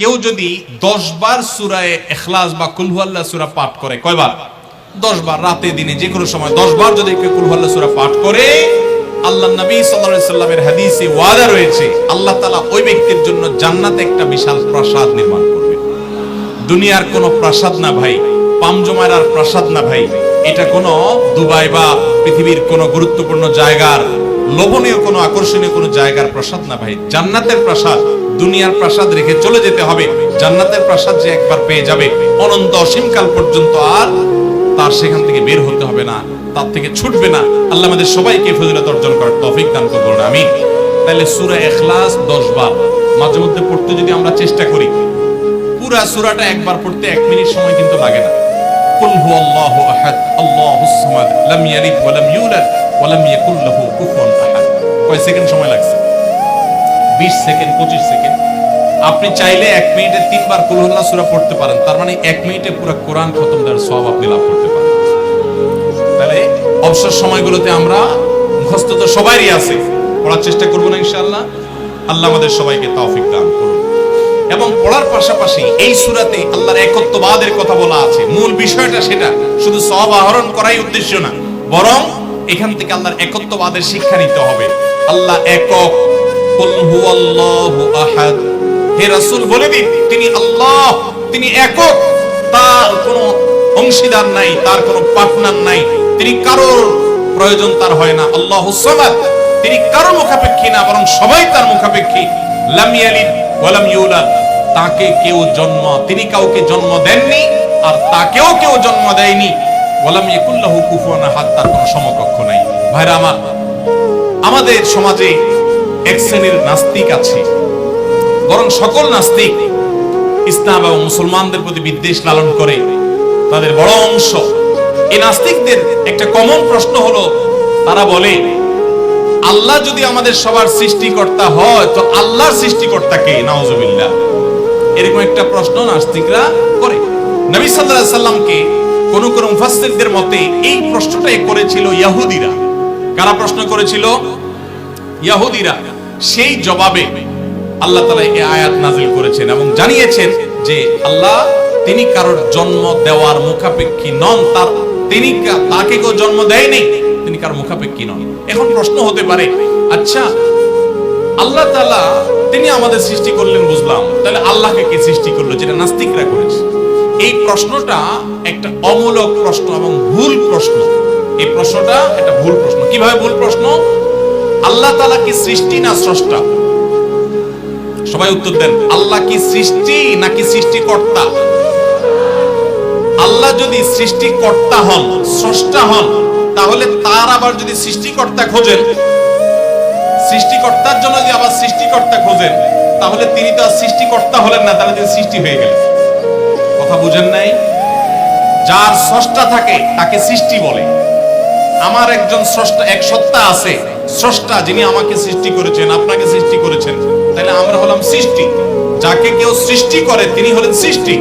কেউ যদি 10 বার সূরা ইখলাস বা কুল হুয়াল্লাহ সূরা পাঠ করে, কয়বার? 10 বার, রাতে দিনে যে কোনো সময় 10 বার যদি কেউ কুল হুয়াল্লাহ সূরা পাঠ করে, আল্লাহর নবী সাল্লাল্লাহু আলাইহি সাল্লামের হাদিসে ওয়াদা রয়েছে আল্লাহ তাআলা ওই ব্যক্তির জন্য জান্নাতে একটা বিশাল প্রাসাদ নির্মাণ করবেন। দুনিয়ার কোনো প্রাসাদ না ভাই, পামজমারার প্রাসাদ না ভাই, এটা কোনো দুবাই বা পৃথিবীর কোনো গুরুত্বপূর্ণ জায়গার লোভনীয় কোনো আকর্ষণীয় কোনো জায়গার প্রাসাদ না ভাই, জান্নাতের প্রাসাদ। দুনিয়ার প্রাসাদ রেখে চলে যেতে হবে, জান্নাতের প্রাসাদ যে একবার পেয়ে যাবে অনন্ত অসীমকাল পর্যন্ত আর তার সেখান থেকে বের হতে হবে না, তার থেকে ছুটবে না। আল্লাহ আমাদের সবাইকে ফজিলত অর্জন করার তৌফিক দান করুন, আমিন। তাহলে সূরা ইখলাস 10 বার মাঝে মধ্যে পড়তে যদি আমরা চেষ্টা করি, পুরা সূরাটা একবার পড়তে 1 মিনিট সময় কিন্তু লাগে না। কুল হুয়াল্লাহু আহাদ আল্লাহুস সামাদ লাম ইয়ালিদ ওয়া লাম ইউলাদ ওয়া লাম ইয়াকুল লাহু কুফুয়ান আহাদ। কয় সেকেন্ড সময় লাগছে? 20 সেকেন্ড, 25 সেকেন্ড। আপনি চাইলে 1 মিনিটে 3 বার কুল হুয়াল্লাহ সূরা পড়তে পারেন, তার মানে 1 মিনিটে পুরো কোরআন খতম দেওয়ার সওয়াব আপনি লাভ করতে পারেন। তাহলে অবসর সময়গুলোতে আমরা মুখস্থ তো সবারই আছে, পড়ার চেষ্টা করব না ইনশাআল্লাহ। আল্লাহ আমাদের সবাইকে তৌফিক দান করুন। এবং পড়ার পাশাপাশি এই সূরাতে আল্লাহর একত্ববাদের কথা বলা আছে। মূল বিষয়টা সেটা, শুধু সওয়াব আহরণ করাই উদ্দেশ্য না, বরং এখান থেকে আল্লাহর একত্ববাদের শিক্ষা নিতে হবে। আল্লাহ একক, কুল হুয়াল্লাহু আহাদ। হে রাসূল বলে দিন তিনি আল্লাহ, তিনি একক, তার কোনো অংশীদার নাই, তার কোনো পার্টনার নাই, তিনি কারোর প্রয়োজন তার হয় না। আল্লাহুস সামাদ, তিনি কারোর মুখাপেক্ষী না, বরং সবাই তার মুখাপেক্ষী। লাম ইয়ালিদ ওয়া লাম ইউলাদ, তাকে কেউ তিনি কাউকে জন্ম দেননি আর তাকেও কেউ জন্ম দেয়নি। ওয়া লাম ইয়াকুল লাহু কুফুয়ান আহাদ, তার কোনো সমকক্ষ নাই। ভাইরা আমার, আমাদের সমাজে এক শ্রেণীর নাস্তিক আছে, বরং সকল নাস্তিক ইসলাম এবং মুসলমানদের প্রতি বিদ্বেষ লালন করে, তাদের বড় অংশ। এই নাস্তিকদের একটা কমন প্রশ্ন হলো, তারা বলে আল্লাহ যদি আমাদের সবার সৃষ্টিকর্তা হয় তো আল্লাহর সৃষ্টিকর্তা কে? নাউজুবিল্লাহ। এরকম একটা প্রশ্ন নাস্তিকরা করে। নবী সাল্লাল্লাহু আলাইহি সাল্লামকে কোন কোন মুফাসসিরদের মতে এই প্রশ্নটাই করেছিল ইহুদিরা। কারা প্রশ্ন করেছিল? ইহুদিরা। সেই জবাবে আল্লাহ তাআলা এই আয়াত নাযিল করেছেন এবং জানিয়েছেন যে আল্লাহ তিনি কারোর জন্ম দেওয়ার মুখাপেক্ষী নন, তাকে কেউ জন্ম দেয়নি, তিনি কারোর মুখাপেক্ষী নন। এখন প্রশ্ন হতে পারে, আচ্ছা আল্লাহ তাআলা তিনি আমাদের সৃষ্টি করলেন বুঝলাম, তাহলে আল্লাহকে কে সৃষ্টি করলো? যেটা নাস্তিকরা করেছে। এই প্রশ্নটা একটা অমূলক প্রশ্ন এবং ভুল প্রশ্ন। এই প্রশ্নটা একটা ভুল প্রশ্ন। কিভাবে ভুল প্রশ্ন? আল্লাহ তাআলা কি সৃষ্টি না স্রষ্টা? সবাই উত্তর দেন। আল্লাহ কি সৃষ্টি নাকি সৃষ্টিকর্তা? আল্লাহ যদি সৃষ্টিকর্তা হন, স্রষ্টা হন, তাহলে তার আবার যদি সৃষ্টিকর্তা খোঁজেন, সৃষ্টিকর্তার জন্য যদি আবার সৃষ্টিকর্তা খোঁজেন, তাহলে তিনি তো আর সৃষ্টিকর্তা হলেন না, তাহলে তিনি সৃষ্টি হয়ে গেলেন। কথা বুঝেন নাই? যার স্রষ্টা থাকে তাকে সৃষ্টি বলে। আমার একজন স্রষ্টা, এক সত্তা আছে, স্রষ্টা, যিনি আমাকে সৃষ্টি করেছেন, আপনাকে সৃষ্টি করেছেন, তাহলে আমরা হলাম সৃষ্টি। যাকে কেউ সৃষ্টি করে তিনি হলেন সৃষ্টি।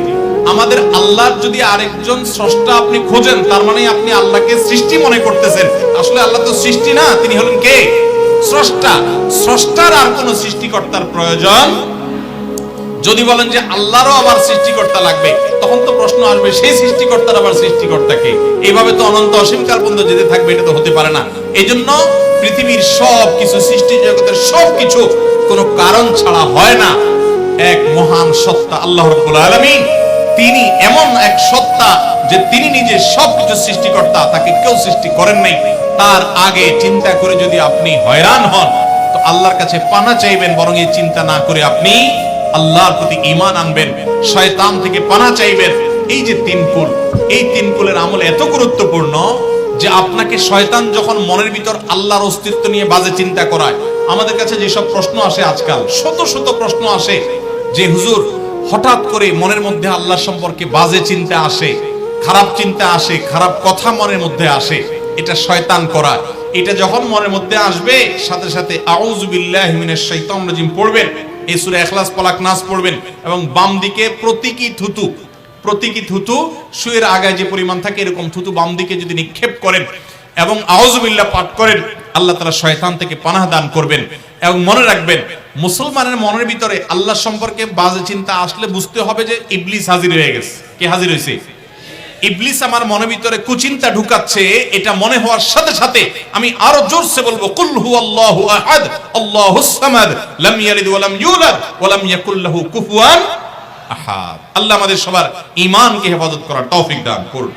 আমাদের আল্লাহর যদি আরেকজন স্রষ্টা আপনি খোঁজেন, তার মানে আপনি আল্লাহকে সৃষ্টি মনে করতেছেন। আসলে আল্লাহ তো সৃষ্টি না, তিনি হলেন কে? স্রষ্টা। স্রষ্টার আর কোন সৃষ্টিকর্তার প্রয়োজন। যদি বলেন যে আল্লাহরও আবার সৃষ্টিকর্তা লাগবে, তখন তো প্রশ্ন আসবে সেই সৃষ্টিকর্তার আবার সৃষ্টিকর্তা কে? এইভাবে তো অনন্ত অসীমকাল পর্যন্ত যেতে থাকবে, এটা তো হতে পারে না। এজন্য পৃথিবীর সব কিছু, সৃষ্টি জগতের সব কিছু কোনো কারণ ছাড়া হয় না। এক মহান সত্তা আল্লাহ রাব্বুল আলামিন, তিনি এমন এক সত্তা যে তিনি নিজে সবকিছু সৃষ্টিকর্তা, তাকে কেউ সৃষ্টি করেন নাই। তার আগে চিন্তা করে যদি আপনি হয়রান হন তো আল্লাহর কাছে পানা চাইবেন, বরং এই চিন্তা না করে আপনি আল্লাহর প্রতি ঈমান আনবেন, শয়তান থেকে পানা চাইবেন। এই যে 3 কুল, এই 3 কুলের আমল এত গুরুত্বপূর্ণ যে আপনাকে শয়তান যখন মনের ভিতর আল্লাহর অস্তিত্ব নিয়ে বাজে চিন্তা করায়, আমাদের কাছে যেসব প্রশ্ন আসে আজকাল, শত শত প্রশ্ন আসে যে হুজুর হঠাৎ করে মনের মধ্যে আল্লাহ সম্পর্কে বাজে চিন্তা আসে, খারাপ চিন্তা আসে, খারাপ কথা মনের মধ্যে আসে, এটা শয়তান করা। এটা যখন মনের মধ্যে আসবে, সাথে সাথে আউযু বিল্লাহি মিনাশ শাইতানির রাজিম পড়বেন, এই সূরা ইখলাস, ফালাক, নাস পড়বেন এবং বাম দিকে প্রতীকী থুতু শুয়ের আগায় যে পরিমাণ থাকে এরকম থুতু বাম দিকে যদি নিক্ষেপ করেন এবং আউযু বিল্লাহ পাঠ করেন, আল্লাহ তাআলা শয়তান থেকে পানাহ দান করবেন। এবং মনে রাখবেন, মুসলমানের মনের ভিতরে আল্লাহ সম্পর্কে বাজে চিন্তা আসলে বুঝতে হবে যে ইবলিস হাজির হয়ে গেছে। কে হাজির হয়েছে? ইবলিস আমার মনের ভিতরে কুচিন্তা ঢুকাচ্ছে। এটা মনে হওয়ার সাথে সাথে আমি আরো জোরসে বলবো, কুল হুয়াল্লাহু আহাদ আল্লাহুস সামাদ লাম ইয়ালিদ ওয়া লাম ইউলাদ ওয়া লাম ইয়াকুল লাহু কুফুয়ান আহাদ। আল্লাহ আমাদের সবার ঈমানকে হেফাজত করার তৌফিক দান করুন।